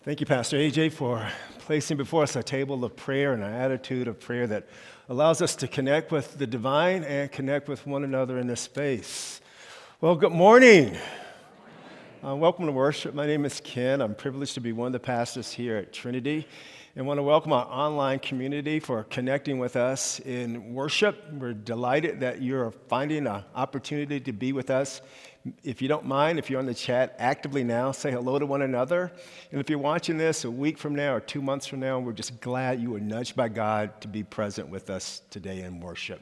Thank you, Pastor AJ, for placing before us a table of prayer and an attitude of prayer that allows us to connect with the divine and connect with one another in this space. Well, good morning. Welcome to worship. My name is Ken. I'm privileged to be one of the pastors here at Trinity, and want to welcome our online community for connecting with us in worship. We're delighted that you're finding an opportunity to be with us. If you don't mind, if you're on the chat actively now, say hello to one another. And if you're watching this a week from now or 2 months from now, we're just glad you were nudged by God to be present with us today in worship.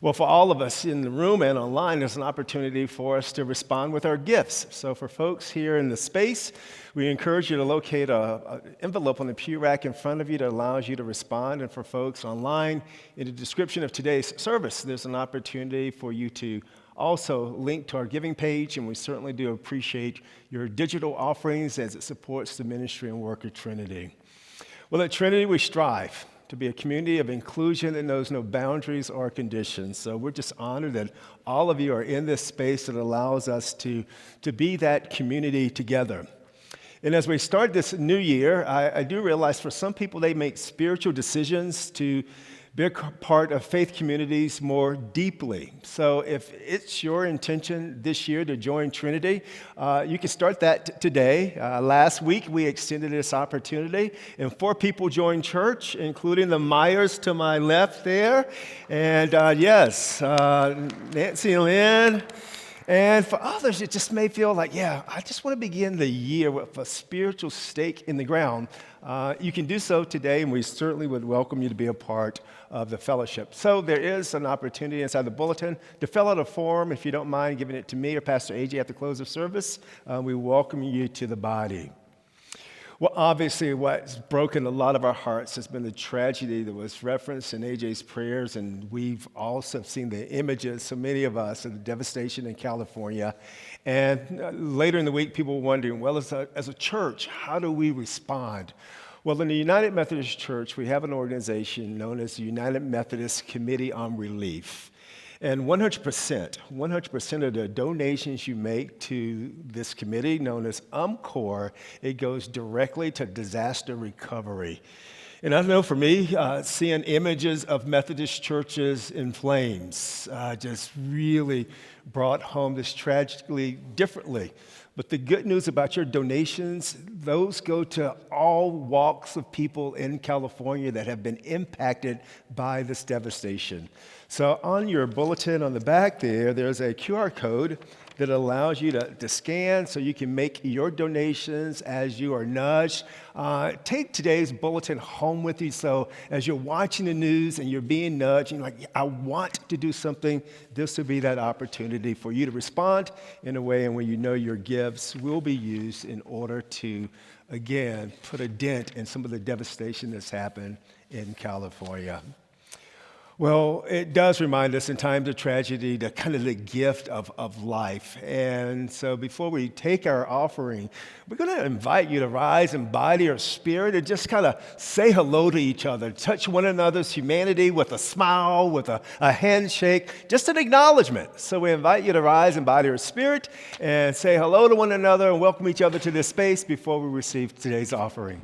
Well, for all of us in the room and online, there's an opportunity for us to respond with our gifts. So for folks here in the space, we encourage you to locate an envelope on the pew rack in front of you that allows you to respond. And for folks online, in the description of today's service, there's an opportunity for you to also link to our giving page, and we certainly do appreciate your digital offerings as it supports the ministry and work of Trinity. Well, at Trinity, we strive to be a community of inclusion that knows no boundaries or conditions. So we're just honored that all of you are in this space that allows us to be that community together. And as we start this new year, I do realize for some people, they make spiritual decisions to be a part of faith communities more deeply. So if it's your intention this year to join Trinity, you can start that today. Last week, we extended this opportunity, and 4 people joined church, including the Myers to my left there. And yes, Nancy and Lynn. And for others, it just may feel like, I just want to begin the year with a spiritual stake in the ground. You can do so today, and we certainly would welcome you to be a part of the fellowship. So there is an opportunity inside the bulletin to fill out a form. If you don't mind giving it to me or Pastor AJ at the close of service, we welcome you to the body. Well, obviously, what's broken a lot of our hearts has been the tragedy that was referenced in AJ's prayers, and we've also seen the images, so many of us, of the devastation in California. And later in the week, people were wondering, well, as a church, how do we respond? Well, in the United Methodist Church, we have an organization known as the United Methodist Committee on Relief. And 100% of the donations you make to this committee, known as UMCOR, it goes directly to disaster recovery. And I know for me, seeing images of Methodist churches in flames just really brought home this tragically differently. But the good news about your donations, those go to all walks of people in California that have been impacted by this devastation. So on your bulletin on the back there's a QR code that allows you to scan so you can make your donations as you are nudged. Take today's bulletin home with you, so as you're watching the news and you're being nudged, you're like, I want to do something, this will be that opportunity for you to respond in a way in which you know your gifts will be used in order to, again, put a dent in some of the devastation that's happened in California. Well, it does remind us in times of tragedy the kind of the gift of life. And so before we take our offering, we're going to invite you to rise in body or spirit and just kind of say hello to each other, touch one another's humanity with a smile, with a handshake, just an acknowledgement. So we invite you to rise in body or spirit and say hello to one another and welcome each other to this space before we receive today's offering.